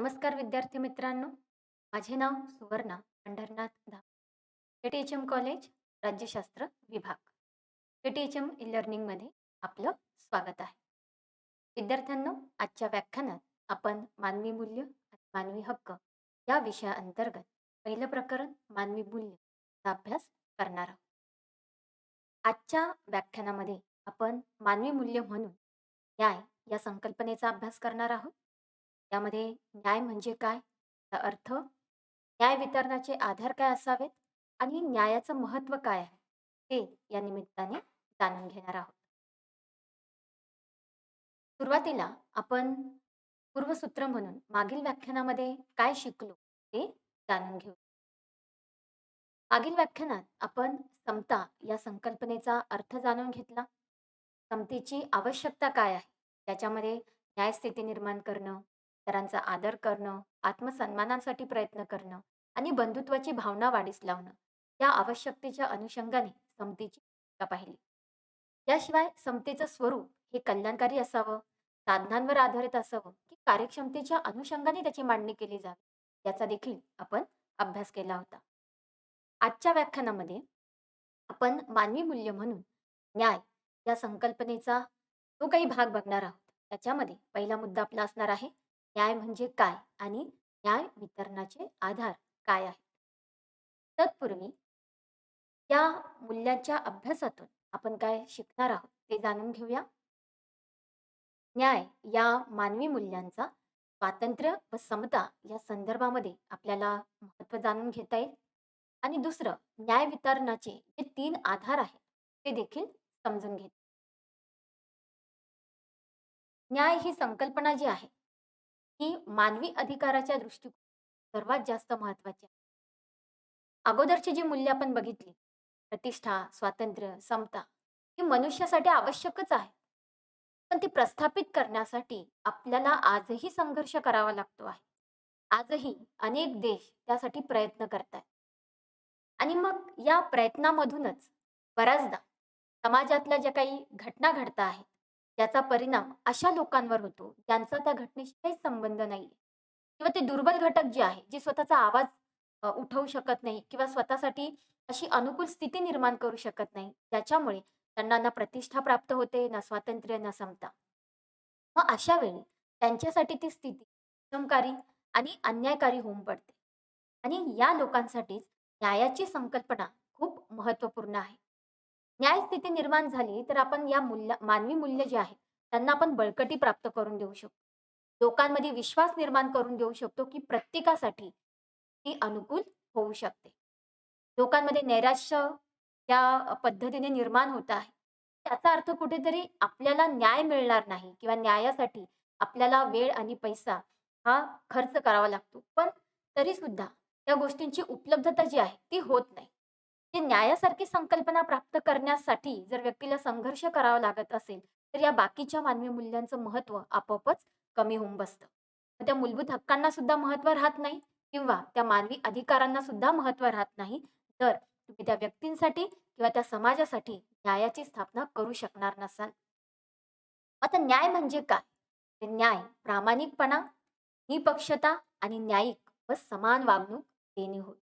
नमस्कार विद्यार्थी मित्रांनो, माझे नाव सुवर्णा पंढरनाथ धाम, KTHM कॉलेज, राज्यशास्त्र विभाग, KTHM ई लर्निंगमध्ये आपलं स्वागत आहे. विद्यार्थ्यांनो, आजच्या व्याख्यानात आपण मानवी मूल्य आणि मानवी हक्क या विषयाअंतर्गत पहिलं प्रकरण मानवी मूल्य चा अभ्यास करणार आहोत. आजच्या व्याख्यानामध्ये आपण मानवी मूल्य म्हणून न्याय या संकल्पनेचा अभ्यास करणार आहोत. यामध्ये न्याय म्हणजे काय? त्याचा अर्थ, न्याय वितरणाचे आधार काय असावेत आणि न्यायाचं महत्त्व काय आहे? हे या निमित्ताने जाणून घेणार आहोत. सुरुवातीला आपण पूर्वसूत्र म्हणून मागील व्याख्यानामध्ये काय शिकलो ते जाणून घेऊ. मागील व्याख्यानात आपण समता या संकल्पनेचा अर्थ जाणून घेतला. समतेची आवश्यकता काय आहे? त्याच्यामध्ये न्यायस्थिती निर्माण करणं, इतरांचा आदर करणं, आत्मसन्मानासाठी प्रयत्न करणं आणि बंधुत्वाची भावना वाढीस लावणं या आवश्यकतेच्या अनुषंगाने समतेची भूमिका पाहिली. याशिवाय समतेचं स्वरूप हे कल्याणकारी असावं, साधनांवर आधारित असावं की कार्यक्षमतेच्या अनुषंगाने त्याची मांडणी केली जावी याचा देखील आपण अभ्यास केला होता. आजच्या व्याख्यानामध्ये आपण मानवी मूल्य म्हणून न्याय या संकल्पनेचा जो काही भाग बघणार आहोत. त्याच्यामध्ये पहिला मुद्दा आपला असणार आहे, न्याय म्हणजे काय आणि न्याय वितरणाचे आधार काय आहेत. तत्पूर्वी या मूल्यांच्या अभ्यासातून आपण काय शिकणार आहोत ते जाणून घेऊया. न्याय या मानवी मूल्यांचा स्वातंत्र्य व समता या संदर्भामध्ये आपल्याला महत्त्व जाणून घेता येईल. आणि दुसरं, न्याय वितरणाचे जे 3 आधार आहेत ते देखील समजून घेत. न्याय ही संकल्पना जी आहे, ही मानवी अधिकाराच्या दृष्टिकोन सर्वात जास्त महत्त्वाची आहे. अगोदरची जी मूल्य आपण बघितली, प्रतिष्ठा, स्वातंत्र्य, समता, ही मनुष्यासाठी आवश्यकच आहे. पण ती प्रस्थापित करण्यासाठी आपल्याला आजही संघर्ष करावा लागतो आहे. आजही अनेक देश त्यासाठी प्रयत्न करतायत. आणि मग या प्रयत्नामधूनच बऱ्याचदा समाजातल्या ज्या काही घटना घडता आहेत, त्याचा परिणाम अशा लोकांवर होतो, ज्यांचा त्या घटनेशी काहीच संबंध नाहीये किंवा ते दुर्बल घटक जे आहे, जे स्वतःचा आवाज उठवू शकत नाही किंवा स्वतःसाठी अशी अनुकूल स्थिती निर्माण करू शकत नाही, ज्याच्यामुळे त्यांना ना प्रतिष्ठा प्राप्त होते, ना स्वातंत्र्य, ना समता. मग अशा वेळी त्यांच्यासाठी ती स्थिती विषमकारी आणि अन्यायकारी होऊन पडते. आणि या लोकांसाठीच न्यायाची संकल्पना खूप महत्त्वपूर्ण आहे. न्याय स्थिती निर्माण झाली तर आपण या मानवी मूल्य जे आहे त्यांना आपण बळकटी प्राप्त करून देऊ शकतो. लोकांमध्ये विश्वास निर्माण करून देऊ शकतो की प्रत्येकासाठी ती अनुकूल होऊ शकते. लोकांमध्ये नैराश्य त्या पद्धतीने निर्माण होत आहे. त्याचा अर्थ कुठेतरी आपल्याला न्याय मिळणार नाही किंवा न्यायासाठी आपल्याला वेळ आणि पैसा हा खर्च करावा लागतो. पण तरीसुद्धा त्या गोष्टींची उपलब्धता जी आहे ती होत नाही. ते न्यायासारखी संकल्पना प्राप्त करण्यासाठी जर व्यक्तीला संघर्ष करावा लागत असेल, तर या बाकीच्या मानवी मूल्यांचं महत्त्व आपोआपच कमी होऊन बसतं. मग त्या मूलभूत हक्कांना सुद्धा महत्त्व राहत नाही किंवा त्या मानवी अधिकारांना सुद्धा महत्त्व राहत नाही, तर तुम्ही त्या व्यक्तींसाठी किंवा त्या समाजासाठी न्यायाची स्थापना करू शकणार नसाल. आता न्याय म्हणजे काय? ते न्याय प्रामाणिकपणा, निपक्षता आणि न्यायिक व समान वागणूक देणे होय.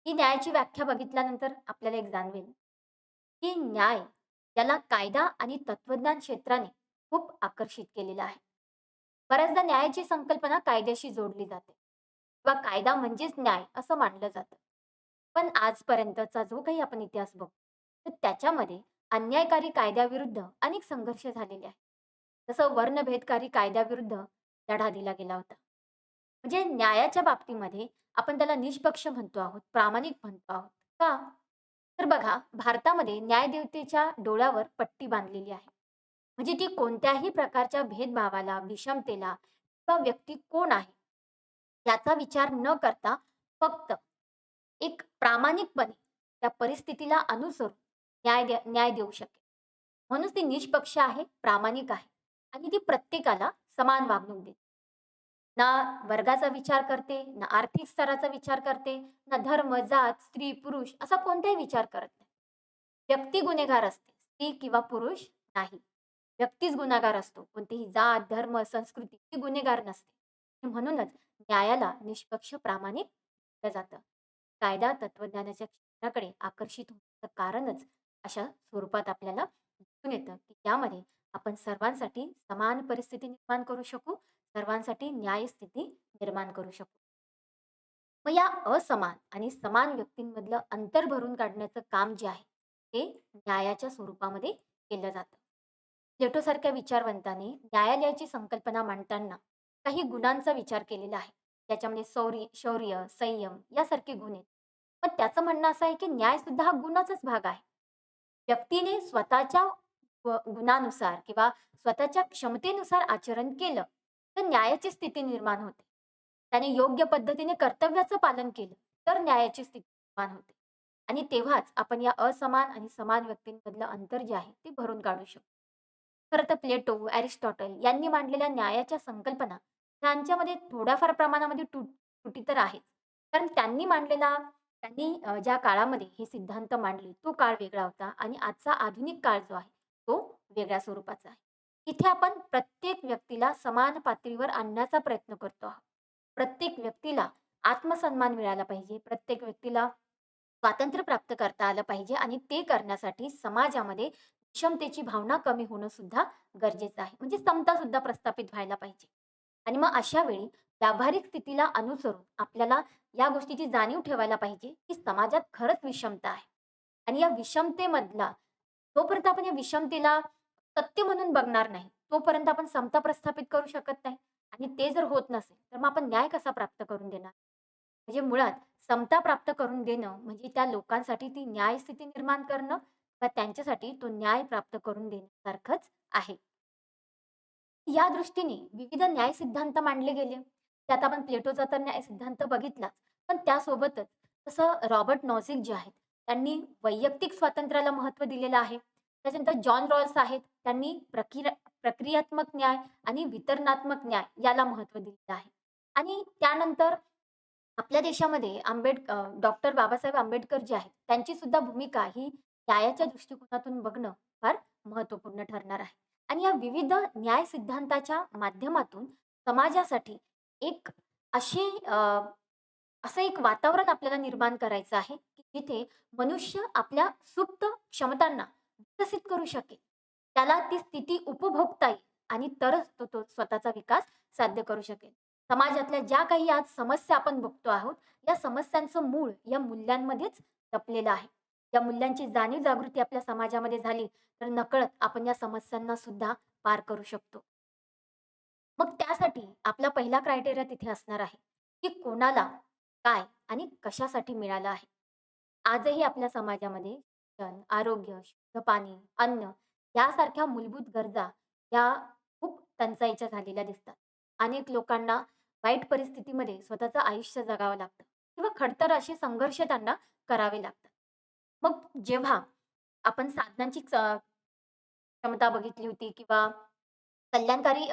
ही न्यायाची व्याख्या बघितल्यानंतर आपल्याला एक जाणवेल, की न्याय याला कायदा आणि तत्वज्ञान क्षेत्राने खूप आकर्षित केलेलं आहे. बऱ्याचदा न्यायाची संकल्पना कायद्याशी जोडली जाते किंवा कायदा म्हणजेच न्याय असं मानलं जातं. पण आजपर्यंतचा जो काही आपण इतिहास बघतो, तर त्याच्यामध्ये अन्यायकारी कायद्याविरुद्ध अनेक संघर्ष झालेले आहेत. जसं वर्णभेदकारी कायद्याविरुद्ध लढा दिला गेला होता. म्हणजे न्यायाच्या बाबतीमध्ये आपण त्याला निष्पक्ष म्हणतो आहोत, प्रामाणिक म्हणतो आहोत. का? तर बघा, भारतामध्ये न्यायदेवतेच्या डोळ्यावर पट्टी बांधलेली आहे. म्हणजे ती कोणत्याही प्रकारच्या भेदभावाला, विषमतेला किंवा व्यक्ती कोण आहे याचा विचार न करता फक्त एक प्रामाणिकपणे त्या परिस्थितीला अनुसरून न्याय देऊ शकेल. म्हणूनच ती निष्पक्ष आहे, प्रामाणिक आहे आणि ती प्रत्येकाला समान वागणूक देते. ना वर्गाचा विचार करते, ना आर्थिक स्तराचा विचार करते, ना धर्म, जात, स्त्री, पुरुष असा कोणताही विचार करत नाही. व्यक्ती गुन्हेगार असते, स्त्री किंवा पुरुष नाही. व्यक्तीच गुन्हेगार असतो. कोणतीही जात, धर्म, संस्कृती ही गुन्हेगार नसते. म्हणूनच न्यायाला निष्पक्ष प्रामाणिक मानलं जातं. कायदा तत्वज्ञानाच्या क्षेत्राकडे आकर्षित होण्याचं कारणच अशा स्वरूपात आपल्याला दिसून येतं, की त्यामध्ये आपण सर्वांसाठी समान परिस्थिती निर्माण करू शकू, सर्वांसाठी न्याय स्थिती निर्माण करू शकू. मग या असमान आणि समान व्यक्तींमधलं अंतर भरून काढण्याचं काम जे आहे, ते न्यायाच्या स्वरूपामध्ये केलं जातं. प्लेटोसारख्या विचारवंतांनी न्यायालयाची संकल्पना मांडताना काही गुणांचा विचार केलेला आहे. त्याच्यामध्ये शौर्य, संयम यासारखे गुण आहेत. पण त्याचं म्हणणं असं आहे, की न्याय सुद्धा हा गुणाचाच भाग आहे. व्यक्तीने स्वतःच्या गुणानुसार किंवा स्वतःच्या क्षमतेनुसार आचरण केलं, तर न्यायाची स्थिती निर्माण होते. त्याने योग्य पद्धतीने कर्तव्याचं पालन केलं, तर न्यायाची स्थिती निर्माण होते. आणि तेव्हाच आपण या असमान आणि समान व्यक्तींमधलं अंतर जे आहे, ते भरून काढू शकतो. खरं तर प्लेटो, एरिस्टॉटल यांनी मांडलेल्या न्यायाच्या संकल्पना त्यांच्यामध्ये थोड्याफार प्रमाणामध्ये त्रुटी तर आहेच. कारण त्यांनी ज्या काळामध्ये हे सिद्धांत मांडले, तो काळ वेगळा होता आणि आजचा आधुनिक काळ जो आहे, तो वेगळ्या स्वरूपाचा आहे. इथे आपण प्रत्येक व्यक्तीला समान पातळीवर आणण्याचा प्रयत्न करतो आहोत. प्रत्येक व्यक्तीला आत्मसन्मान मिळाला पाहिजे. प्रत्येक व्यक्तीला स्वातंत्र्य प्राप्त करता आलं पाहिजे आणि ते करण्यासाठी समाजामध्ये विषमतेची भावना कमी होणं सुद्धा गरजेचं आहे. म्हणजे समता सुद्धा प्रस्थापित व्हायला पाहिजे. आणि मग अशा वेळी व्यावहारिक स्थितीला अनुसरून आपल्याला या गोष्टीची जाणीव ठेवायला पाहिजे, की समाजात खरंच विषमता आहे. आणि या विषमतेमधला जोपर्यंत आपण या विषमतेला सत्य म्हणून बघणार नाही, तोपर्यंत आपण समता प्रस्थापित करू शकत नाही. आणि ते जर होत नसेल, तर मग आपण न्याय कसा प्राप्त करून देणार? म्हणजे मुळात समता प्राप्त करून देणं म्हणजे त्या लोकांसाठी ती न्याय स्थिती निर्माण करणं किंवा त्यांच्यासाठी तो न्याय प्राप्त करून देण्यासारखंच आहे. या दृष्टीने विविध न्याय सिद्धांत मांडले गेले. त्यात आपण प्लेटोचा तर न्याय सिद्धांत बघितलाच. पण त्यासोबतच तसं रॉबर्ट नॉझिक जे आहेत, त्यांनी वैयक्तिक स्वातंत्र्याला महत्त्व दिलेलं आहे. त्याच्यानंतर जॉन रॉल्स आहेत, त्यांनी प्रक्रियात्मक न्याय आणि वितरणात्मक न्याय याला महत्त्व दिलेलं आहे. आणि त्यानंतर आपल्या देशामध्ये डॉक्टर बाबासाहेब आंबेडकर जे आहेत, त्यांची सुद्धा भूमिका ही न्यायाच्या दृष्टिकोनातून बघणं फार महत्त्वपूर्ण ठरणार आहे. आणि या विविध न्याय सिद्धांताच्या माध्यमातून समाजासाठी एक अशी असं एक वातावरण आपल्याला निर्माण करायचं आहे, की जिथे मनुष्य आपल्या सुप्त क्षमतांना विकसित करू शकेल. त्याला ती स्थिती उपभोगता येईल आणि तरच तो स्वतःचा विकास साध्य करू शकेल. समाजातल्या ज्या काही आज समस्या आपण बघतो आहोत, या समस्यांचं मूळ या मूल्यांमध्येच लपलेलं आहे. या मूल्यांची जाणीव जागृती आपल्या समाजामध्ये झाली, तर नकळत आपण या समस्यांना सुद्धा पार करू शकतो. मग त्यासाठी आपला पहिला क्रायटेरिया तिथे असणार आहे, की कोणाला, काय आणि कशासाठी मिळालं आहे. आजही आपल्या समाजामध्ये शिक्षण, आरोग्य, शुद्ध पाणी, अन्न यासारख्या मूलभूत गरजा या खूप टंचाईच्या झालेल्या दिसतात. अनेक लोकांना वाईट परिस्थितीमध्ये स्वतःचं आयुष्य जगावं लागतं किंवा खडतर असे संघर्ष त्यांना करावे लागतात. मग जेव्हा आपण साधनांची क्षमता बघितली होती किंवा कल्याणकारी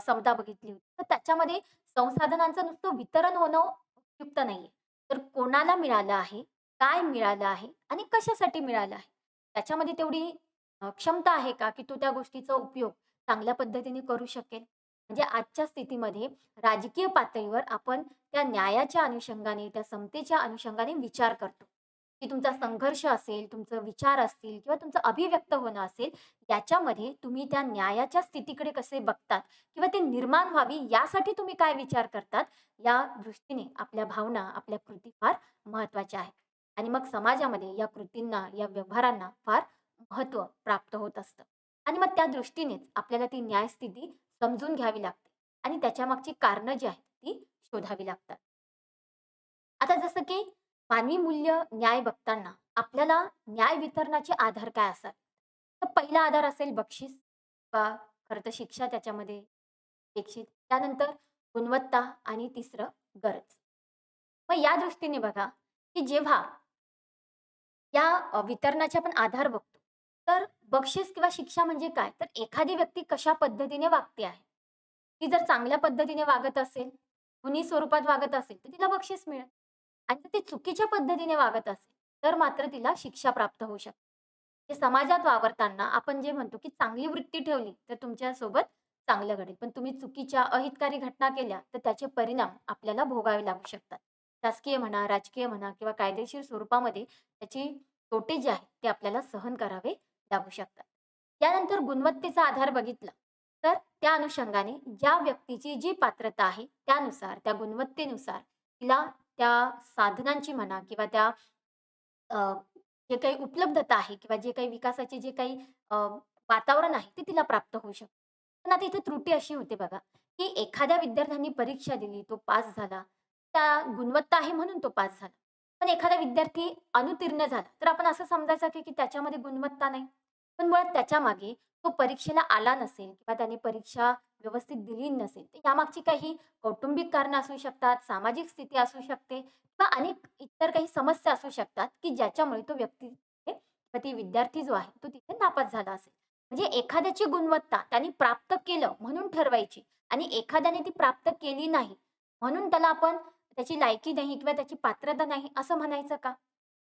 समता बघितली होती. तर त्याच्यामध्ये संसाधनांचं नुसतं वितरण होणं उपयुक्त नाहीये. तर कोणाला मिळालं आहे, काय मिळालं आहे आणि कशासाठी मिळालं आहे? त्याच्यामध्ये तेवढी क्षमता आहे का, की तो त्या गोष्टीचा उपयोग चांगल्या पद्धतीने करू शकेल? म्हणजे आजच्या स्थितीमध्ये राजकीय पातळीवर आपण त्या न्यायाच्या अनुषंगाने, त्या समतेच्या अनुषंगाने विचार करतो, की तुमचा संघर्ष असेल, तुमचे विचार असतील किंवा तुमचं अभिव्यक्त होणं असेल, याच्यामध्ये तुम्ही त्या न्यायाच्या स्थितीकडे कसे बघतात किंवा ते निर्माण व्हावी यासाठी तुम्ही काय विचार करतात, या दृष्टीने आपल्या भावना, आपल्या कृती फार महत्त्वाच्या आहेत. आणि मग समाजामध्ये या कृतींना, या व्यवहारांना फार महत्त्व प्राप्त होत असतं. आणि मग त्या दृष्टीनेच आपल्याला ती न्यायस्थिती समजून घ्यावी लागते आणि त्याच्यामागची कारणं जी आहेत, ती शोधावी लागतात. आता जसं की मानवी मूल्य न्याय बघताना आपल्याला न्याय वितरणाचे आधार काय असतात? तर पहिला आधार असेल बक्षीस का खरं तर शिक्षा त्याच्यामध्ये अपेक्षित. त्यानंतर गुणवत्ता आणि तिसरं गरज. मग या दृष्टीने बघा, की जेव्हा या वितरणाचे आपण आधार बघतो, तर बक्षीस किंवा शिक्षा म्हणजे काय? तर एखादी व्यक्ती कशा पद्धतीने वागते आहे. ती जर चांगल्या पद्धतीने वागत असेल, गुणी स्वरूपात वागत असेल, तर तिला बक्षीस मिळेल. आणि जर ती चुकीच्या पद्धतीने वागत असेल, तर मात्र तिला शिक्षा प्राप्त होऊ शकते. ते समाजात वावरताना आपण जे म्हणतो, की चांगली वृत्ती ठेवली, तर तुमच्यासोबत चांगलं घडेल. पण तुम्ही चुकीच्या अहितकारी घटना केल्या, तर त्याचे परिणाम आपल्याला भोगावे लागू शकतात. शासकीय म्हणा, राजकीय म्हणा किंवा कायदेशीर स्वरूपामध्ये त्याची तोटे जे आहेत, ते आपल्याला सहन करावे लागू शकतात. त्यानंतर गुणवत्तेचा आधार बघितला, तर त्या अनुषंगाने ज्या व्यक्तीची जी पात्रता आहे, त्यानुसार, त्या गुणवत्तेनुसार तिला त्या साधनांची म्हणा किंवा त्या अ, जे काही उपलब्धता आहे किंवा जे काही विकासाचे जे काही वातावरण आहे, ते तिला प्राप्त होऊ शकतं. पण आता इथे त्रुटी अशी होते बघा, की एखाद्या विद्यार्थ्यांनी परीक्षा दिली, तो पास झाला. त्या गुणवत्ता आहे म्हणून तो पास झाला. पण एखादा विद्यार्थी अनुत्तीर्ण झाला, तर आपण असं समजायचं की त्याच्यामध्ये गुणवत्ता नाही. पण मुळात त्याच्यामागे तो परीक्षेला आला नसेल किंवा त्याने परीक्षा व्यवस्थित दिली नसेल, तर यामागची काही कौटुंबिक कारणं असू शकतात, सामाजिक स्थिती असू शकते किंवा अनेक इतर काही समस्या असू शकतात, की ज्याच्यामुळे तो व्यक्ती किंवा ती विद्यार्थी जो आहे, तो तिथे नापास झाला असेल. म्हणजे एखाद्याची गुणवत्ता त्याने प्राप्त केलं म्हणून ठरवायची आणि एखाद्याने ती प्राप्त केली नाही, म्हणून त्याला आपण त्याची लायकी नाही किंवा त्याची पात्रता नाही असं म्हणायचं का?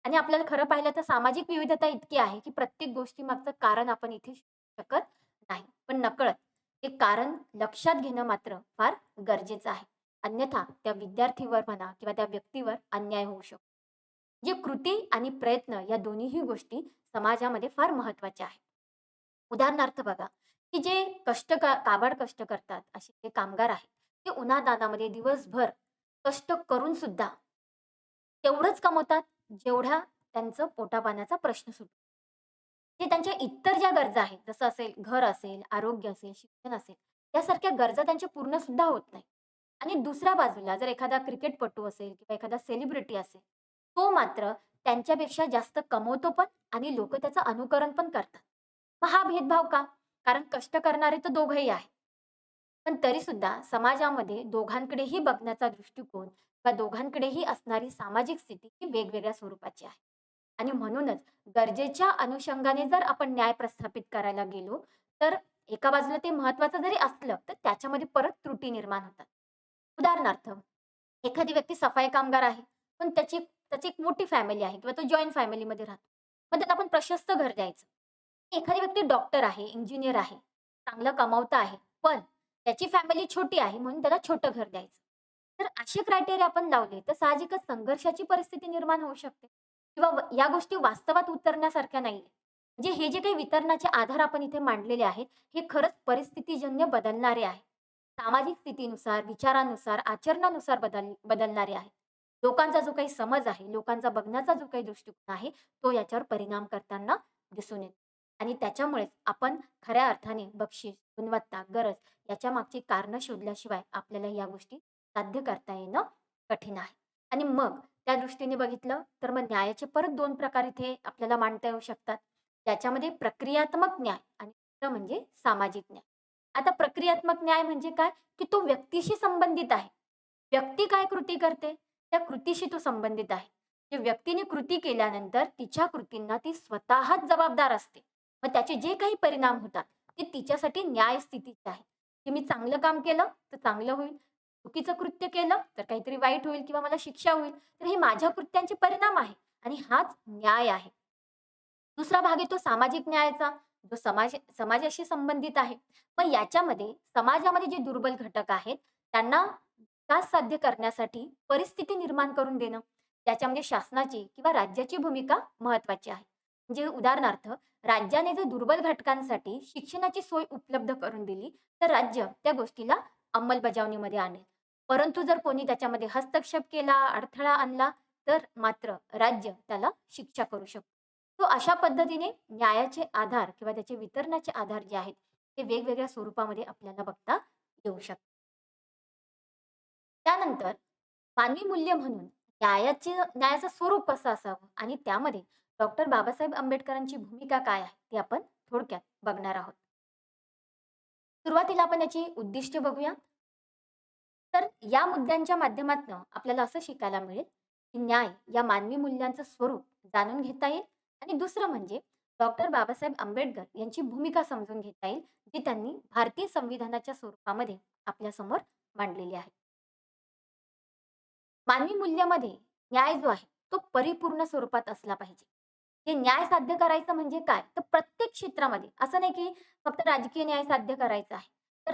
आणि आपल्याला खरं पाहिलं तर सामाजिक विविधता इतकी आहे, की प्रत्येक गोष्टीमागचं कारण आपण इथे शोधू शकत नाही. पण नकळत ते कारण लक्षात घेणं मात्र फार गरजेचं आहे. अन्यथा त्या विद्यार्थीवर म्हणा किंवा त्या व्यक्तीवर अन्याय होऊ शकतो. जे कृती आणि प्रयत्न या दोन्हीही गोष्टी समाजामध्ये फार महत्त्वाच्या आहेत. उदाहरणार्थ बघा, की जे काबाड कष्ट करतात, असे जे कामगार आहेत, ते उन्हातान्हामध्ये दिवसभर कष्ट करून सुद्धा तेवढंच कमवतात, जेवढ्या त्यांचं पोटापाण्याचा प्रश्न सुटतो. जे त्यांच्या इतर ज्या गरजा आहेत, जसं असेल घर असेल, आरोग्य असेल, शिक्षण असेल, यासारख्या गरजा त्यांच्या पूर्ण सुद्धा होत नाही. आणि दुसऱ्या बाजूला जर एखादा क्रिकेटपटू असेल किंवा एखादा सेलिब्रिटी असेल, तो मात्र त्यांच्यापेक्षा जास्त कमवतो पण आणि लोकं त्याचं अनुकरण पण करतात. मग हा भेदभाव का? कारण कष्ट करणारे तर दोघंही आहेत. पण तरीसुद्धा समाजामध्ये दोघांकडेही बघण्याचा दृष्टिकोन किंवा दोघांकडेही असणारी सामाजिक स्थिती ही वेगवेगळ्या स्वरूपाची आहे. आणि म्हणूनच गरजेच्या अनुषंगाने जर आपण न्याय प्रस्थापित करायला गेलो, तर एका बाजूला ते महत्त्वाचं जरी असलं, तर त्याच्यामध्ये परत त्रुटी निर्माण होतात. उदाहरणार्थ, एखादी व्यक्ती सफाई कामगार आहे, पण त्याची त्याची एक मोठी फॅमिली आहे किंवा तो जॉइंट फॅमिलीमध्ये राहतो. मग त्यात आपण प्रशस्त घर द्यायचं. एखादी व्यक्ती डॉक्टर आहे, इंजिनिअर आहे, चांगलं कमावता आहे, पण त्याची फॅमिली छोटी आहे म्हणून त्याला छोटं घर द्यायचं. तर असे क्रायटेरिया आपण लावले, तर साहजिकच संघर्षाची परिस्थिती निर्माण होऊ शकते किंवा या गोष्टी वास्तवात उतरण्यासारख्या नाहीये. म्हणजे हे जे काही वितरणाचे आधार आपण इथे मांडलेले आहेत, हे खरंच परिस्थितीजन्य बदलणारे आहेत. सामाजिक स्थितीनुसार, विचारानुसार, आचरणानुसार बदलणारे आहेत. लोकांचा जो काही समज आहे, लोकांचा बघण्याचा जो काही दृष्टिकोन आहे, तो याच्यावर परिणाम करताना दिसून येतो. आणि त्याच्यामुळेच आपण खऱ्या अर्थाने बक्षीस, गुणवत्ता, गरज याच्या मागची कारणं शोधल्याशिवाय आपल्याला या गोष्टी साध्य करता येणं कठीण आहे. आणि मग त्या दृष्टीने बघितलं तर मग न्यायाचे परत 2 प्रकार इथे आपल्याला मांडता येऊ शकतात. त्याच्यामध्ये प्रक्रियात्मक न्याय आणि दुसरं म्हणजे सामाजिक न्याय. आता प्रक्रियात्मक न्याय म्हणजे काय? की तो व्यक्तीशी संबंधित आहे. व्यक्ती काय कृती करते, त्या कृतीशी तो संबंधित आहे. जे व्यक्तीने कृती केल्यानंतर तिच्या कृतींना ती स्वतःच जबाबदार असते. मग त्याचे जे काही परिणाम होतात, ते तिच्यासाठी न्याय स्थितीचे आहे. की मी चांगलं काम केलं, तर चांगलं होईल. चुकीचं कृत्य केलं, तर काहीतरी वाईट होईल किंवा मला शिक्षा होईल. तर हे माझ्या कृत्यांचे परिणाम आहे आणि हाच न्याय आहे. दुसरा भाग येतो सामाजिक न्यायाचा, जो समाजाशी संबंधित आहे. मग याच्यामध्ये समाजामध्ये जे दुर्बल घटक आहेत, त्यांना विकास साध्य करण्यासाठी परिस्थिती निर्माण करून देणं, त्याच्यामध्ये शासनाची किंवा राज्याची भूमिका महत्त्वाची आहे. म्हणजे उदाहरणार्थ, राज्याने जर दुर्बल घटकांसाठी शिक्षणाची सोय उपलब्ध करून दिली, तर राज्य त्या गोष्टीला अंमलबजावणीमध्ये आणेल. परंतु जर कोणी त्याच्यामध्ये हस्तक्षेप केला, अडथळा आणला, तर मात्र राज्य त्याला शिक्षा करू शकतो. तो अशा पद्धतीने न्यायाचे आधार किंवा त्याचे वितरणाचे आधार जे आहेत, ते वेगवेगळ्या स्वरूपामध्ये आपल्याला बघता येऊ शकतात. त्यानंतर मानवी मूल्य म्हणून न्यायाचं स्वरूप कसं असावं आणि त्यामध्ये डॉक्टर बाबासाहेब आंबेडकरांची भूमिका काय आहे, ते आपण थोडक्यात बघणार आहोत. सुरुवातीला आपण याची उद्दिष्ट बघूया. तर या मुद्द्यांच्या माध्यमातून आपल्याला असं शिकायला मिळेल, की न्याय या मानवी मूल्यांचं स्वरूप जाणून घेता येईल आणि दुसरं म्हणजे डॉक्टर बाबासाहेब आंबेडकर यांची भूमिका समजून घेता येईल, जी त्यांनी भारतीय संविधानाच्या स्वरूपामध्ये आपल्यासमोर मांडलेली आहे. मानवी मूल्यामध्ये न्याय जो आहे, तो परिपूर्ण स्वरूपात असला पाहिजे. हे न्याय साध्य करायचं म्हणजे काय? तर प्रत्येक क्षेत्रामध्ये असं नाही, की फक्त राजकीय न्याय साध्य करायचा आहे. तर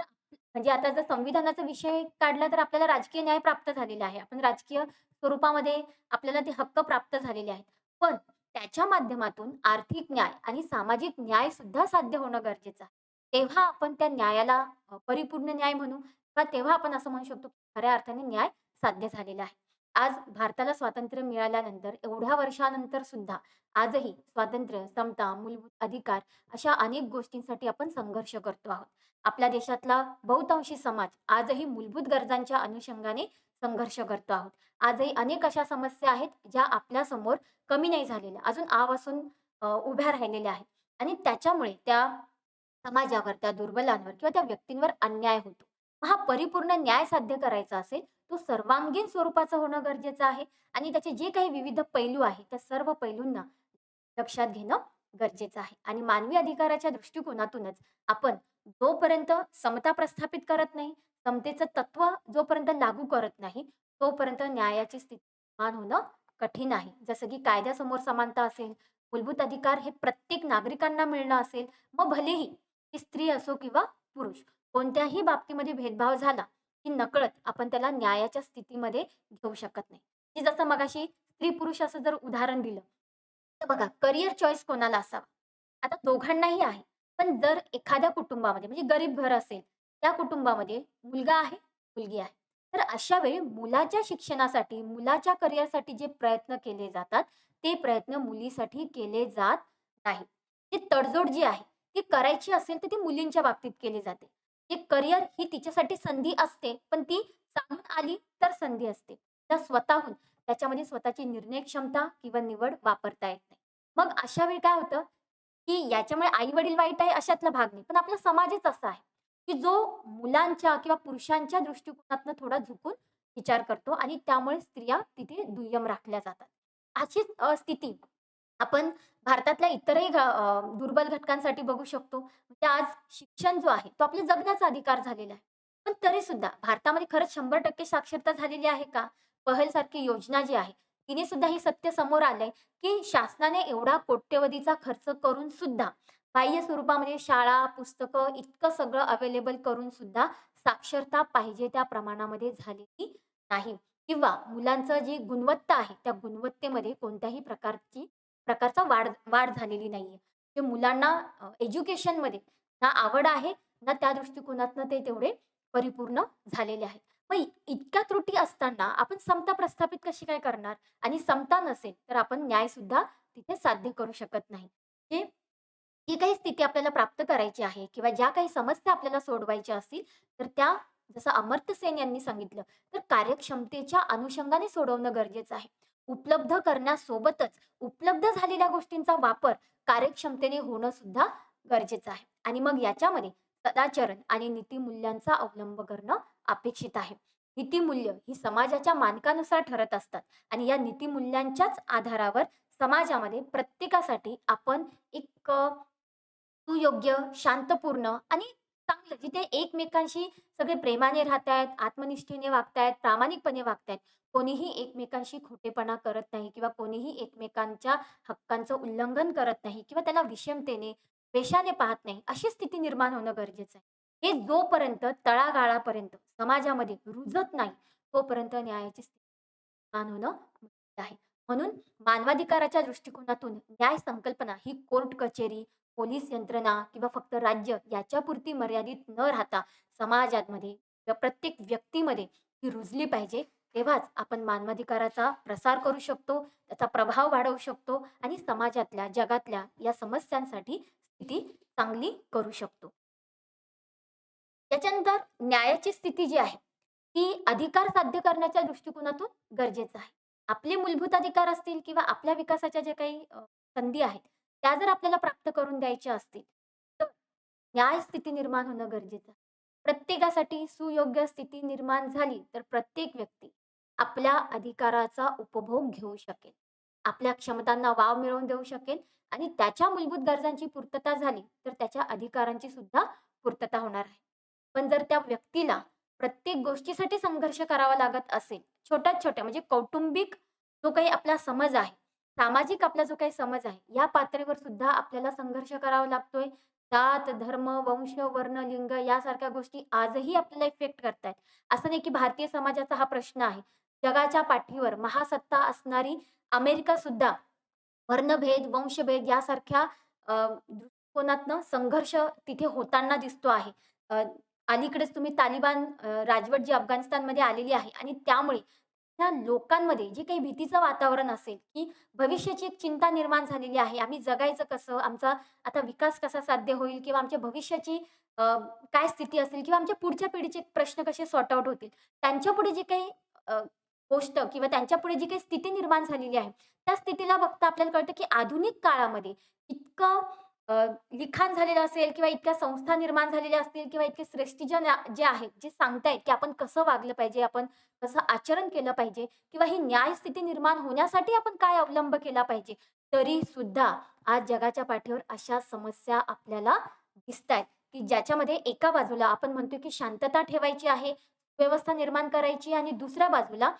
म्हणजे आता जर संविधानाचा विषय काढला तर आपल्याला राजकीय न्याय प्राप्त झालेला आहे. आपण राजकीय स्वरूपामध्ये आपल्याला ते हक्क प्राप्त झालेले आहेत. पण त्याच्या माध्यमातून आर्थिक न्याय आणि सामाजिक न्याय सुद्धा साध्य होणं गरजेचं आहे. तेव्हा आपण त्या न्यायाला परिपूर्ण न्याय म्हणू किंवा तेव्हा आपण असं म्हणू शकतो, की खऱ्या अर्थाने न्याय साध्य झालेला आहे. आज भारताला स्वातंत्र्य मिळाल्यानंतर एवढ्या वर्षानंतर सुद्धा आजही स्वातंत्र्य, समता, मूलभूत अधिकार अशा अनेक गोष्टींसाठी आपण संघर्ष करतो आहोत. आपल्या देशातला बहुतांशी समाज आजही मूलभूत गरजांच्या अनुषंगाने संघर्ष करतो आहोत. आजही अनेक अशा समस्या आहेत, ज्या आपल्यासमोर कमी नाही झालेल्या, अजून आवासून उभ्या राहिलेल्या आहेत आणि त्याच्यामुळे त्या समाजावर, त्या दुर्बलांवर किंवा त्या व्यक्तींवर अन्याय होतो. मग हा परिपूर्ण न्याय साध्य करायचा असेल, तो सर्वांगीण स्वरूपाचा होणं गरजेचं आहे आणि त्याचे जे काही विविध पैलू आहेत, त्या सर्व पैलूंना लक्षात घेणं गरजेचं आहे आणि मानवी अधिकाराच्या दृष्टिकोनातूनच आपण जोपर्यंत समता प्रस्थापित करत नाही, समतेचं तत्व जोपर्यंत लागू करत नाही, तोपर्यंत न्यायाची स्थिती निर्माण होणं कठीण आहे. जसं की कायद्यासमोर समानता असेल, मूलभूत अधिकार हे प्रत्येक नागरिकांना मिळणं असेल, मग भलेही ती स्त्री असो किंवा पुरुष, कोणत्याही बाबतीमध्ये भेदभाव झाला, की नकळत आपण त्याला न्यायाच्या स्थितीमध्ये घेऊ शकत नाही. की जसं मगाशी स्त्री-पुरुष असं जर उदाहरण दिलं, तर बघा करियर चॉईस कोणाला असावा? आता दोघांनाही आहे. पण जर एखाद्या कुटुंबामध्ये म्हणजे गरीब घर असेल, त्या कुटुंबामध्ये मुलगा आहे, मुलगी आहे. तर अशा वेळी मुलाच्या शिक्षणासाठी, मुलाच्या करिअरसाठी जे प्रयत्न केले जातात, ते प्रयत्न मुलीसाठी केले जात नाहीत. ती तडजोड जी आहे, ती करायची असेल तर ती मुलींच्या बाबतीत केली जाते. ते करिअर ही तिच्यासाठी संधी असते, पण ती चालून आली तर संधी असते. त्या स्वतःहून त्याच्यामध्ये स्वतःची निर्णय क्षमता किंवा निवड वापरता येत नाही. मग अशा वेळी काय होतं, की याच्यामुळे आई-वडील वाईट आहे अशातला भाग नाही. पण आपला समाजच असा आहे, की जो मुलांच्या किंवा पुरुषांच्या दृष्टिकोनातनं थोडा झुकून विचार करतो आणि त्यामुळे स्त्रिया तिथे दुय्यम राखल्या जातात. अशीच स्थिती आपण भारतातल्या इतरही दुर्बल घटकांसाठी बघू शकतो. म्हणजे आज शिक्षण जो आहे, तो आपला जगण्याचा अधिकार झालेला आहे. पण तरीसुद्धा भारतामध्ये खरंच 100% साक्षरता झालेली आहे का? पहलसारखी योजना जी आहे, तिने सुद्धा हे सत्य समोर आलंय, की शासनाने एवढा कोट्यवधीचा खर्च करून सुद्धा बाह्य स्वरूपामध्ये शाळा, पुस्तकं इतकं सगळं अवेलेबल करून सुद्धा साक्षरता पाहिजे त्या प्रमाणामध्ये झालेली नाही किंवा मुलांचं जी गुणवत्ता आहे, त्या गुणवत्तेमध्ये कोणत्याही प्रकारचा वाढ वाढ झालेली नाहीये. ते मुलांना एज्युकेशनमध्ये ना आवड आहे, ना त्या दृष्टिकोनातनं ते तेवढे परिपूर्ण झालेले आहेत. मग इतक्या त्रुटी असताना आपण समता प्रस्थापित कशी काय करणार? आणि समता नसेल, तर आपण न्यायसुद्धा तिथे साध्य करू शकत नाही. जे जी काही स्थिती आपल्याला प्राप्त करायची आहे किंवा ज्या काही समस्या आपल्याला सोडवायच्या असतील, तर त्या जसं अमर्त्य सेन यांनी सांगितलं, तर कार्यक्षमतेच्या अनुषंगाने सोडवणं गरजेचं आहे. उपलब्ध करण्यासोबतच उपलब्ध झालेल्या गोष्टींचा वापर कार्यक्षमतेने होणं सुद्धा गरजेचं आहे. आणि मग याच्यामध्ये सदाचरण आणि नीतिमूल्यांचा अवलंब करणं अपेक्षित आहे. नीतिमूल्य ही समाजाच्या मानकानुसार ठरत असतात आणि या नीतिमूल्यांच्याच आधारावर समाजामध्ये प्रत्येकासाठी आपण एक सुयोग्य, शांतपूर्ण आणि चांगलं जिथे एकमेकांशी सगळे प्रेमाने राहतायत, आत्मनिष्ठेने वागतायत, प्रामाणिकपणे वागतायत. कोणीही एकमेकांशी खोटेपणा करत नाही किंवा कोणीही एकमेकांच्या हक्कांचं उल्लंघन करत नाही किंवा त्याला विषमतेने, द्वेषाने पाहत नाही, अशी स्थिती निर्माण होणं गरजेचं आहे. हे जोपर्यंत तळागाळापर्यंत समाजामध्ये रुजत नाही, तोपर्यंत न्यायाची स्थिती निर्माण होणं मुश्किल आहे. म्हणून मानवाधिकाराच्या दृष्टिकोनातून न्याय संकल्पना ही कोर्ट कचेरी, पोलीस यंत्रणा किंवा फक्त राज्य याच्यापुरती मर्यादित न राहता समाजामध्ये किंवा प्रत्येक व्यक्तीमध्ये ती रुजली पाहिजे. तेव्हाच आपण मानवाधिकाराचा प्रसार करू शकतो, त्याचा प्रभाव वाढवू शकतो आणि समाजातल्या, जगातल्या या समस्यांसाठी स्थिती चांगली करू शकतो. त्याच्यानंतर न्यायाची स्थिती जी आहे, ती अधिकार साध्य करण्याच्या दृष्टिकोनातून गरजेचं आहे. आपले मूलभूत अधिकार असतील किंवा आपल्या विकासाच्या ज्या काही संधी आहेत, त्या जर आपल्याला प्राप्त करून द्यायच्या असतील, तर न्याय स्थिती निर्माण होणं गरजेचं आहे. प्रत्येकासाठी सुयोग्य स्थिती निर्माण झाली, तर प्रत्येक व्यक्ती आपल्या अधिकाराचा उपभोग घेऊ शकेल. आपल्या क्षमतांना वाव मिळवून देऊ शकेल आणि त्याच्या मूलभूत गरजांची पूर्तता झाली, तर त्याच्या अधिकारांची सुद्धा पूर्तता होणार आहे. पण जर त्या व्यक्तीला प्रत्येक गोष्टीसाठी संघर्ष करावा लागत असेल, छोट्यात-छोट्या म्हणजे कौटुंबिक जो काही आपला समज आहे, सामाजिक आपला जो काही समज आहे, या पातळीवर सुद्धा आपल्याला संघर्ष करावा लागतोय. जात, धर्म, वंश, वर्ण, लिंग यासारख्या गोष्टी आजही आपल्याला इफेक्ट करतायत. असं नाही की भारतीय समाजाचा हा प्रश्न आहे. जगाच्या पाठीवर महासत्ता असणारी अमेरिकासुद्धा वर्णभेद, वंशभेद यासारख्या दृष्टिकोनातनं संघर्ष तिथे होताना दिसतो आहे. अलीकडेच तुम्ही तालिबान राजवट जी अफगाणिस्तानमध्ये आलेली आहे आणि त्यामुळे त्या लोकांमध्ये जे काही भीतीचं वातावरण असेल, की भविष्याची एक चिंता निर्माण झालेली आहे. आम्ही जगायचं कसं? आमचा आता विकास कसा साध्य होईल? किंवा आमच्या भविष्याची काय स्थिती असेल? किंवा आमच्या पुढच्या पिढीचे प्रश्न कसे सॉर्ट आउट होतील? त्यांच्यापुढे जे काही अ, गोष्ट किंवा त्यांच्यापुढे जी काही स्थिती निर्माण झालेली आहे, त्या स्थितीला बघता आपल्याला कळतं, की आधुनिक काळामध्ये इतकं अ, लिखाण झालेलं असेल किंवा इतक्या संस्था निर्माण झालेल्या असतील किंवा इतके श्रेष्ठीजन जे आहेत, जे सांगतायत, की आपण कसं वागलं पाहिजे, आपण कसं आचरण केलं पाहिजे किंवा ही न्याय स्थिती निर्माण होण्यासाठी आपण काय अवलंब केला पाहिजे. तरीसुद्धा आज जगाच्या पाठीवर अशा समस्या आपल्याला दिसतायत, की ज्याच्यामध्ये एका बाजूला आपण म्हणतो, की शांतता ठेवायची आहे, व्यवस्था निर्माण करायची आणि दुसऱ्या बाजूला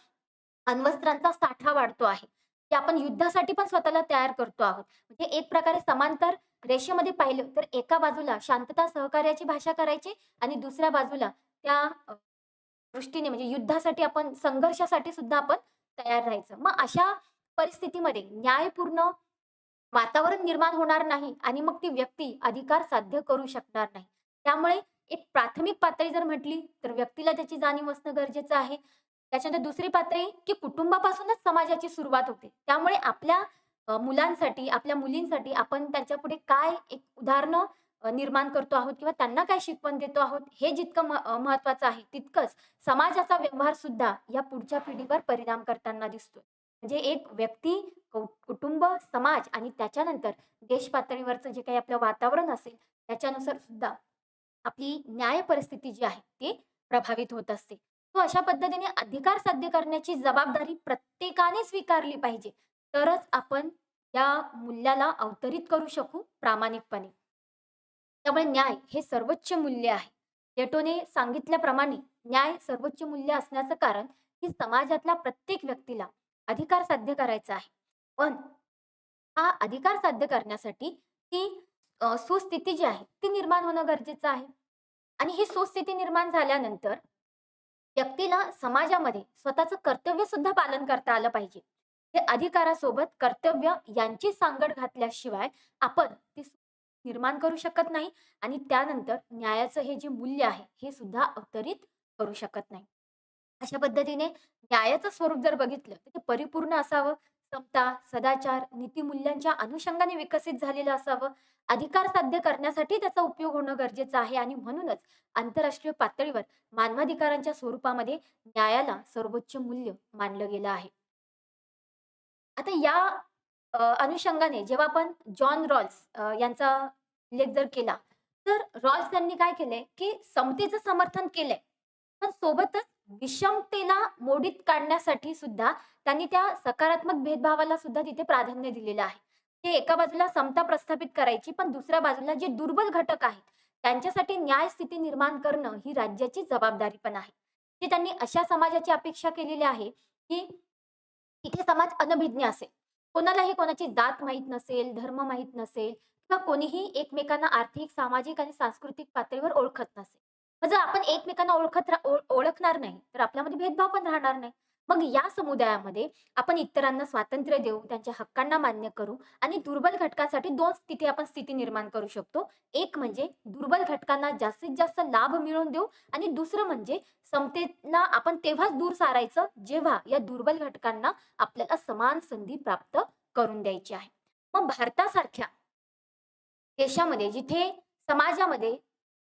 अण्वस्त्रांचा साठा वाढतो आहे, की आपण युद्धासाठी पण स्वतःला तयार करतो आहोत. म्हणजे एक प्रकारे समांतर रेषेमध्ये पाहिलं तर एका बाजूला शांतता, सहकार्याची भाषा करायची आणि दुसऱ्या बाजूला त्या दृष्टीने म्हणजे युद्धासाठी आपण संघर्षासाठी सुद्धा आपण तयार राहायचं. मग अशा परिस्थितीमध्ये न्यायपूर्ण वातावरण निर्माण होणार नाही आणि मग ती व्यक्ती अधिकार साध्य करू शकणार नाही. त्यामुळे एक प्राथमिक पातळी जर म्हटली, तर व्यक्तीला त्याची जाणीव असणं गरजेचं आहे. त्याच्यानंतर दुसरी पातळी, की कुटुंबापासूनच समाजाची सुरुवात होते. त्यामुळे आपल्या मुलांसाठी, आपल्या मुलींसाठी आपण त्यांच्यापुढे काय एक उदाहरणं निर्माण करतो आहोत किंवा त्यांना काय शिकवण देतो आहोत, हे जितकं महत्त्वाचं आहे, तितकंच समाजाचा व्यवहार सुद्धा या पुढच्या पिढीवर परिणाम करताना दिसतो. म्हणजे एक व्यक्ती, कुटुंब, समाज आणि त्याच्यानंतर देश पातळीवरचं जे काही आपलं वातावरण असेल, त्याच्यानुसार सुद्धा आपली न्याय परिस्थिती जी आहे, ती प्रभावित होत असते. तो अशा पद्धतीने अधिकार साध्य करण्याची जबाबदारी प्रत्येकाने स्वीकारली पाहिजे. तरच आपण या मूल्याला अवतरित करू शकू प्रामाणिकपणे. त्यामुळे न्याय हे सर्वोच्च मूल्य आहे. प्लेटोने सांगितल्याप्रमाणे न्याय सर्वोच्च मूल्य असण्याचं कारण, की समाजातल्या प्रत्येक व्यक्तीला अधिकार साध्य करायचा आहे. पण हा अधिकार साध्य करण्यासाठी ती सुस्थिती जी आहे, ती निर्माण होणं गरजेचं आहे. आणि ही सुस्थिती निर्माण झाल्यानंतर व्यक्तीला समाजामध्ये स्वतःचं कर्तव्य सुद्धा पालन करता आलं पाहिजे. हे अधिकारासोबत कर्तव्य यांची सांगड घातल्याशिवाय आपण ती निर्माण करू शकत नाही आणि त्यानंतर न्यायाचं हे जे मूल्य आहे, हे सुद्धा अवतरित करू शकत नाही. अशा पद्धतीने न्यायाचं स्वरूप जर बघितलं, तर ते परिपूर्ण असावं, समता, सदाचार, नीतिमूल्यांच्या अनुषंगाने विकसित झालेलं असावं, अधिकार साध्य करण्यासाठी त्याचा उपयोग होणं गरजेचं आहे आणि म्हणूनच आंतरराष्ट्रीय पातळीवर मानवाधिकारांच्या स्वरूपामध्ये न्यायाला सर्वोच्च मूल्य मानलं गेलं आहे. आता या अनुषंगाने जेव्हा आपण जॉन रॉल्स यांचा उल्लेख जर केला, तर रॉल्स यांनी काय केलंय, की समतेचं समर्थन केलंय. पण सोबतच विषमतेला मोडीत काढण्यासाठी सुद्धा त्यांनी त्या सकारात्मक भेदभावाला सुद्धा तिथे प्राधान्य दिलेलं आहे. ते एका बाजूला समता प्रस्थापित करायची, पण दुसऱ्या बाजूला जे दुर्बल घटक आहेत, त्यांच्यासाठी न्याय स्थिती निर्माण करणं ही राज्याची जबाबदारी पण आहे. की त्यांनी अशा समाजाची अपेक्षा केलेली आहे, की तिथे समाज अनभिज्ञ असेल. कोणालाही कोणाची जात माहीत नसेल, धर्म माहीत नसेल किंवा कोणीही एकमेकांना आर्थिक, सामाजिक आणि सांस्कृतिक पातळीवर ओळखत नसेल. मग जर आपण एकमेकांना ओळखणार नाही, तर आपल्यामध्ये भेदभाव पण राहणार नाही. मग या समुदायामध्ये आपण इतरांना स्वातंत्र्य देऊ, त्यांच्या हक्कांना मान्य करू आणि दुर्बल घटकांसाठी 2 तिथे आपण स्थिती निर्माण करू शकतो. एक म्हणजे दुर्बल घटकांना जास्तीत जास्त लाभ मिळवून देऊ आणि दुसरं म्हणजे समतेला आपण तेव्हाच दूर सारायचं, जेव्हा या दुर्बल घटकांना आपल्याला समान संधी प्राप्त करून द्यायची आहे. मग भारतासारख्या देशामध्ये जिथे समाजामध्ये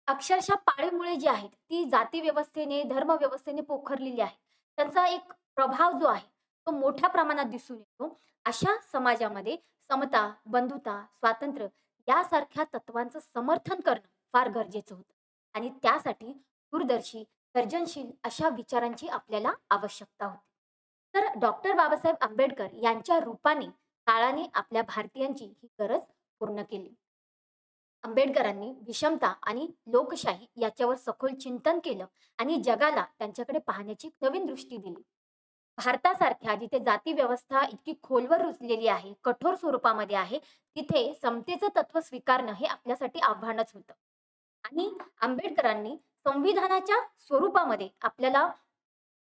अक्षरशः पाळीमुळे जी आहेत, ती जाती व्यवस्थेने, धर्म व्यवस्थेने पोखरलेली आहे. त्यांचा एक प्रभाव जो आहे, तो मोठ्या प्रमाणात दिसून येतो. अशा समाजामध्ये समता, बंधुता, स्वातंत्र्य यासारख्या तत्त्वांचं समर्थन करणं फार गरजेचं होतं आणि त्यासाठी दूरदर्शी, सर्जनशील अशा विचारांची आपल्याला आवश्यकता होती. तर डॉक्टर बाबासाहेब आंबेडकर यांच्या रूपाने काळाने आपल्या भारतीयांची ही गरज पूर्ण केली. आंबेडकरांनी विषमता आणि लोकशाही याच्यावर सखोल चिंतन केलं आणि जगाला त्यांच्याकडे पाहण्याची नवीन दृष्टी दिली. भारतासारख्या जिथे जाती व्यवस्था इतकी खोलवर रुजलेली आहे, कठोर स्वरूपामध्ये आहे, तिथे समतेचं तत्त्व स्वीकारणं हे आपल्यासाठी आव्हानच होतं. आणि आंबेडकरांनी संविधानाच्या स्वरूपामध्ये आपल्याला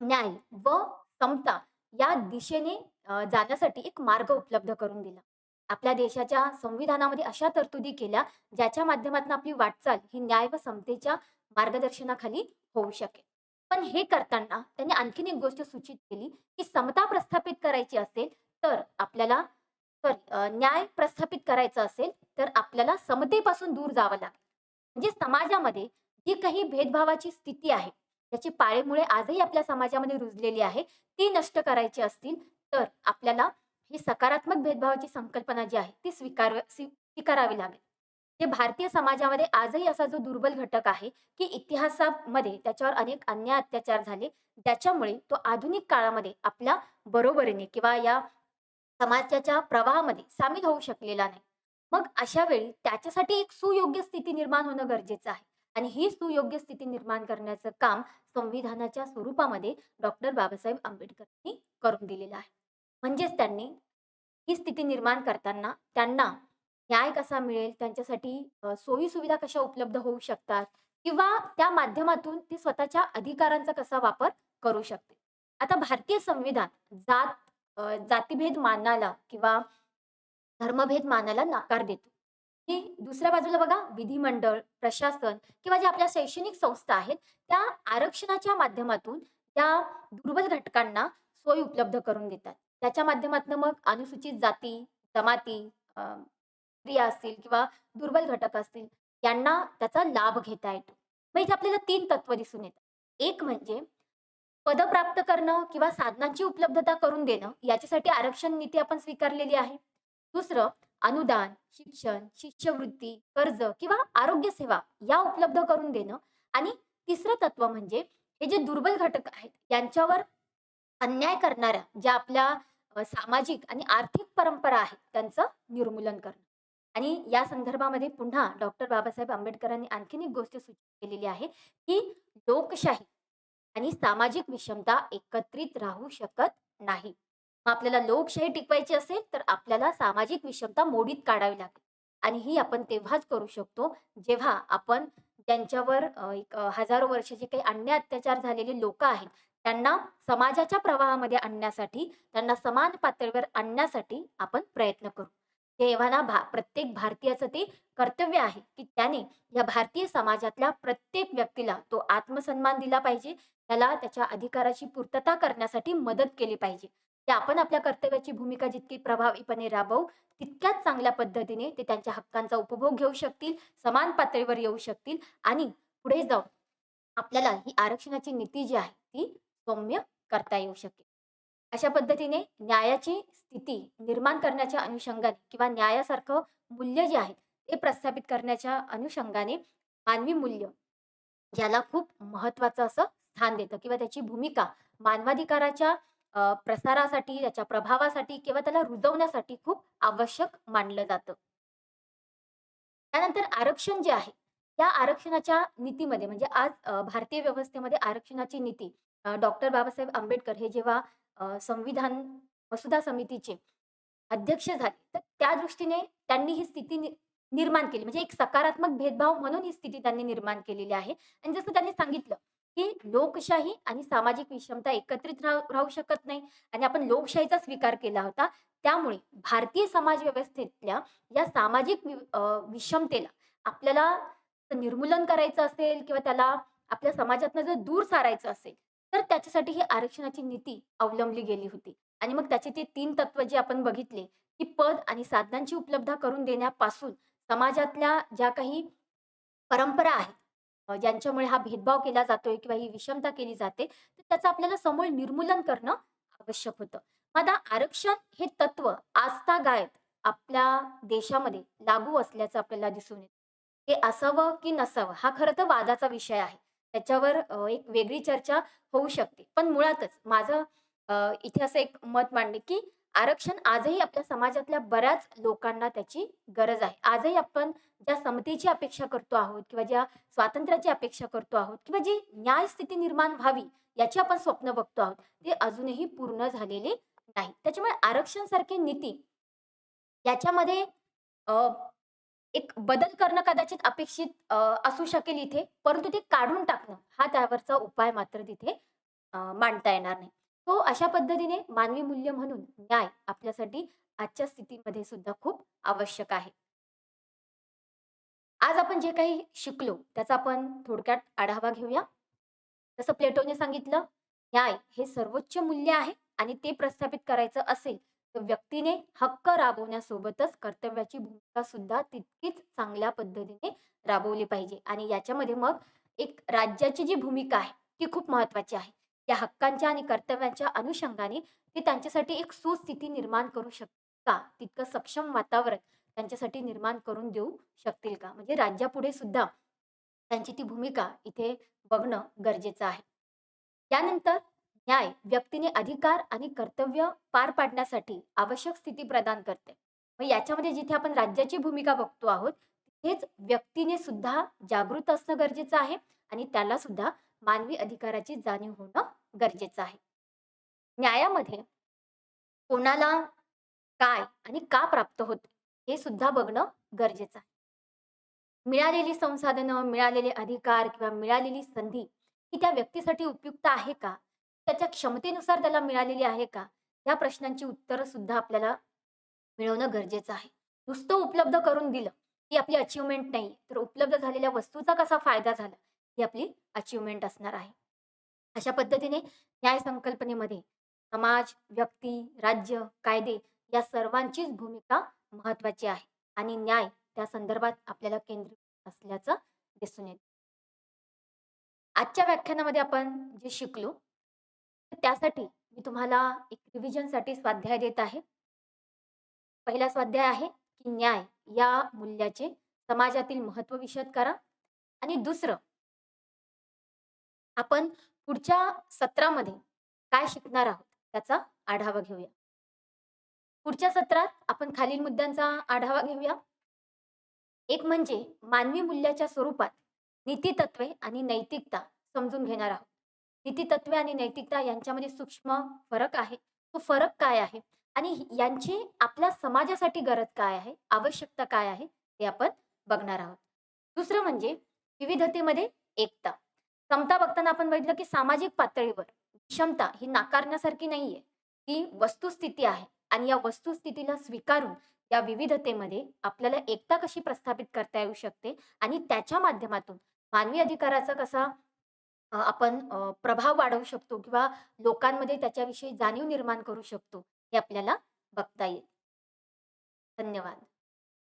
न्याय व समता या दिशेने जाण्यासाठी एक मार्ग उपलब्ध करून दिला. आपल्या देशाच्या संविधानामध्ये अशा तरतुदी केल्या, ज्याच्या माध्यमातून आपली वाटचाल ही न्याय व समतेच्या मार्गदर्शनाखाली होऊ शकेल. पण हे करताना त्यांनी आणखीन एक गोष्ट सूचित केली, की समता प्रस्थापित करायची असेल, तर आपल्याला न्याय प्रस्थापित करायचा असेल, तर आपल्याला समतेपासून दूर जावं लागेल. म्हणजे समाजामध्ये जी काही भेदभावाची स्थिती आहे, त्याची पाळेमुळे आजही आपल्या समाजामध्ये रुजलेली आहे, ती नष्ट करायची असतील, तर आपल्याला ही सकारात्मक भेदभावाची संकल्पना जी आहे, ती स्वीकारावी लागेल. जे भारतीय समाजामध्ये आजही असा जो दुर्बल घटक आहे, की इतिहासामध्ये त्याच्यावर अनेक अन्याय अत्याचार झाले, त्याच्यामुळे तो आधुनिक काळामध्ये आपल्या बरोबरीने किंवा या समाजाच्या प्रवाहामध्ये सामील होऊ शकलेला नाही. मग अशा वेळी त्याच्यासाठी एक सुयोग्य स्थिती निर्माण होणं गरजेचं आहे आणि ही सुयोग्य स्थिती निर्माण करण्याचं काम संविधानाच्या स्वरूपामध्ये डॉक्टर बाबासाहेब आंबेडकरांनी करून दिलेलं आहे. म्हणजेच त्यांनी ही स्थिती निर्माण करताना त्यांना न्याय कसा मिळेल, त्यांच्यासाठी सोयी-सुविधा कशा उपलब्ध होऊ शकतात किंवा त्या माध्यमातून ती स्वतःच्या अधिकारांचा कसा वापर करू शकते. आता भारतीय संविधान जातीभेद मानायला किंवा धर्मभेद मानायला नकार देतो. की दुसऱ्या बाजूला बघा विधिमंडळ, प्रशासन किंवा ज्या आपल्या शैक्षणिक संस्था आहेत, त्या आरक्षणाच्या माध्यमातून त्या दुर्बल घटकांना सोयी उपलब्ध करून देतात. त्याच्या माध्यमातून मग अनुसूचित जाती, जमाती, स्त्रिया असतील किंवा दुर्बल घटक असतील, यांना त्याचा लाभ घेता येतो. मग इथे आपल्याला 3 तत्व दिसून येतात. एक म्हणजे पदं प्राप्त करणं किंवा साधनांची उपलब्धता करून देणं, याच्यासाठी आरक्षण नीती आपण स्वीकारलेली आहे. दुसरं अनुदान, शिक्षण, शिष्यवृत्ती, कर्ज किंवा आरोग्य सेवा या उपलब्ध करून देणं आणि तिसरं तत्व म्हणजे हे जे दुर्बल घटक आहेत, यांच्यावर अन्याय करणाऱ्या ज्या आपल्या सामाजिक आणि आर्थिक परंपरा आहेत, त्यांचं निर्मूलन करणं. आणि या संदर्भामध्ये पुन्हा डॉक्टर बाबासाहेब आंबेडकरांनी आणखीन एक गोष्ट सूचित केलेली आहे, की लोकशाही आणि सामाजिक विषमता एकत्रित राहू शकत नाही. मग आपल्याला लोकशाही टिकवायची असेल, तर आपल्याला सामाजिक विषमता मोडीत काढावी लागेल आणि ही आपण तेव्हाच करू शकतो, जेव्हा आपण ज्यांच्यावर हजारो वर्ष जे काही अन्याय अत्याचार झालेले लोकं आहेत, त्यांना समाजाच्या प्रवाहामध्ये आणण्यासाठी, त्यांना समान पातळीवर आणण्यासाठी आपण प्रयत्न करू. तेव्हा ना प्रत्येक भारतीयाचं ते कर्तव्य आहे, की त्याने या भारतीय समाजातल्या प्रत्येक व्यक्तीला तो आत्मसन्मान दिला पाहिजे. त्याला त्याच्या अधिकाराची पूर्तता करण्यासाठी मदत केली पाहिजे. ते आपण आपल्या कर्तव्याची भूमिका जितकी प्रभावीपणे राबवू, तितक्याच चांगल्या पद्धतीने ते त्यांच्या हक्कांचा उपभोग घेऊ शकतील, समान पातळीवर येऊ शकतील आणि पुढे जाऊन आपल्याला ही आरक्षणाची नीती जी आहे, ती सौम्य करता येऊ शकेल. अशा पद्धतीने न्यायाची स्थिती निर्माण करण्याच्या अनुषंगाने किंवा न्यायासारखं मूल्य जे आहे, ते प्रस्थापित करण्याच्या अनुषंगाने मानवी मूल्य याला खूप महत्त्वाचं असं स्थान देतं किंवा त्याची भूमिका मानवाधिकाराच्या प्रसारासाठी, त्याच्या प्रभावासाठी किंवा त्याला रुजवण्यासाठी खूप आवश्यक मानलं जातं. त्यानंतर आरक्षण जे आहे, त्या आरक्षणाच्या नीतीमध्ये म्हणजे आज भारतीय व्यवस्थेमध्ये आरक्षणाची नीती डॉक्टर बाबासाहेब आंबेडकर हे जेव्हा संविधान मसुदा समितीचे अध्यक्ष झाले, तर त्या दृष्टीने त्यांनी ही स्थिती निर्माण केली. म्हणजे एक सकारात्मक भेदभाव म्हणून ही स्थिती त्यांनी निर्माण केलेली आहे. आणि जसं त्यांनी सांगितलं, की लोकशाही आणि सामाजिक विषमता एकत्रित राहू शकत नाही आणि आपण लोकशाहीचा स्वीकार केला होता. त्यामुळे भारतीय समाज व्यवस्थेतल्या या सामाजिक विषमतेला आपल्याला निर्मूलन करायचं असेल किंवा त्याला आपल्या समाजातनं जर दूर सारायचं असेल, तर त्याच्यासाठी ही आरक्षणाची नीती अवलंबली गेली होती. आणि मग त्याचे ते 3 तत्व जे आपण बघितले, की पद आणि साधनांची उपलब्धता करून देण्यापासून समाजातल्या ज्या काही परंपरा आहेत, ज्यांच्यामुळे हा भेदभाव केला जातोय किंवा ही विषमता केली जाते, तर त्याचं आपल्याला समूळ निर्मूलन करणं आवश्यक होतं. मग आता आरक्षण हे तत्व आजतागायत आपल्या देशामध्ये लागू असल्याचं आपल्याला दिसून येतं. ते असावं की नसावं हा खरं तर वादाचा विषय आहे. त्याच्यावर एक वेगळी चर्चा होऊ शकते. पण मुळातच माझं इथे असं एक मत मांडणे, की आरक्षण आजही आपल्या समाजातल्या बऱ्याच लोकांना त्याची गरज आहे. आजही आपण ज्या समतेची अपेक्षा करतो आहोत किंवा ज्या स्वातंत्र्याची अपेक्षा करतो आहोत किंवा जी न्यायस्थिती निर्माण व्हावी याची आपण स्वप्न बघतो आहोत, ते अजूनही पूर्ण झालेले नाही. त्याच्यामुळे आरक्षणसारखी नीती याच्यामध्ये अ, एक बदल करणं कदाचित अपेक्षित असू शकेल इथे, परंतु ते काढून टाकणं हा त्यावरचा उपाय मात्र तिथे मांडता येणार नाही. तो अशा पद्धतीने मानवी मूल्य म्हणून न्याय आपल्यासाठी आजच्या स्थितीमध्ये सुद्धा खूप आवश्यक आहे. आज आपण जे काही शिकलो त्याचा आपण थोडक्यात आढावा घेऊया. जसं प्लेटोने सांगितलं, न्याय हे सर्वोच्च मूल्य आहे आणि ते प्रस्थापित करायचं असेल, तर व्यक्तीने हक्क राबवण्यासोबतच कर्तव्याची भूमिका सुद्धा तितकीच चांगल्या पद्धतीने राबवली पाहिजे आणि याच्यामध्ये मग एक राज्याची जी भूमिका आहे, ती खूप महत्त्वाची आहे. त्या हक्कांच्या आणि कर्तव्यांच्या अनुषंगाने ते त्यांच्यासाठी एक सुस्थिती निर्माण करू शकतात का? तितकं सक्षम वातावरण त्यांच्यासाठी निर्माण करून देऊ शकतील का? म्हणजे राज्यापुढे सुद्धा त्यांची ती भूमिका इथे बघणं गरजेचं आहे. त्यानंतर न्याय व्यक्तीने अधिकार आणि कर्तव्य पार पाडण्यासाठी आवश्यक स्थिती प्रदान करते. मग याच्यामध्ये जिथे आपण राज्याची भूमिका बघतो आहोत, तिथेच व्यक्तीने सुद्धा जागृत असणं गरजेचं आहे आणि त्याला सुद्धा मानवी अधिकाराची जाणीव होणं गरजेचं आहे. न्यायामध्ये कोणाला काय आणि का प्राप्त होते, हे सुद्धा बघणं गरजेचं आहे. मिळालेली संसाधनं, मिळालेले अधिकार किंवा मिळालेली संधी ही त्या व्यक्तीसाठी उपयुक्त आहे का? त्याच्या क्षमतेनुसार त्याला मिळालेली आहे का? या प्रश्नांची उत्तरं सुद्धा आपल्याला मिळवणं गरजेचं आहे. नुसतं उपलब्ध करून दिलं, ही आपली अचीव्हमेंट नाही. तर उपलब्ध झालेल्या वस्तूचा कसा फायदा झाला, ही आपली अचीव्हमेंट असणार आहे. अशा पद्धतीने न्याय संकल्पनेमध्ये समाज, व्यक्ती, राज्य, कायदे या सर्वांचीच भूमिका महत्त्वाची आहे आणि न्याय त्या संदर्भात आपल्याला केंद्रित असल्याचं दिसून येतं. आजच्या व्याख्यानामध्ये आपण जे शिकलो, तर त्यासाठी मी तुम्हाला एक रिव्हिजनसाठी स्वाध्याय देत आहे. पहिला स्वाध्याय आहे, की न्याय या मूल्याचे समाजातील महत्त्व विशद करा आणि दुसरं आपण पुढच्या सत्रामध्ये काय शिकणार आहोत त्याचा आढावा घेऊया. पुढच्या सत्रात आपण खालील मुद्द्यांचा आढावा घेऊया. एक म्हणजे मानवी मूल्याच्या स्वरूपात नीतितत्वे आणि नैतिकता समजून घेणार आहोत. नीतितत्वे आणि नैतिकता यांच्यामध्ये सूक्ष्म फरक आहे. तो फरक काय आहे? आणि यांची आपल्या समाजासाठी गरज काय आहे? आवश्यकता काय आहे? हे आपण बघणार आहोत. दुसरं म्हणजे विविधतेमध्ये एकता. समता बघताना आपण बघितलं की सामाजिक पातळीवर विषमता ही नाकारण्यासारखी नाहीये. ती वस्तुस्थिती आहे आणि या वस्तुस्थितीला स्वीकारून या विविधतेमध्ये आपल्याला एकता कशी प्रस्थापित करता येऊ शकते आणि त्याच्या माध्यमातून मानवी अधिकाराचा कसा आपण प्रभाव वाढवू शकतो किंवा लोकांमध्ये त्याच्याविषयी जाणीव निर्माण करू शकतो, हे आपल्याला बघता येईल. धन्यवाद.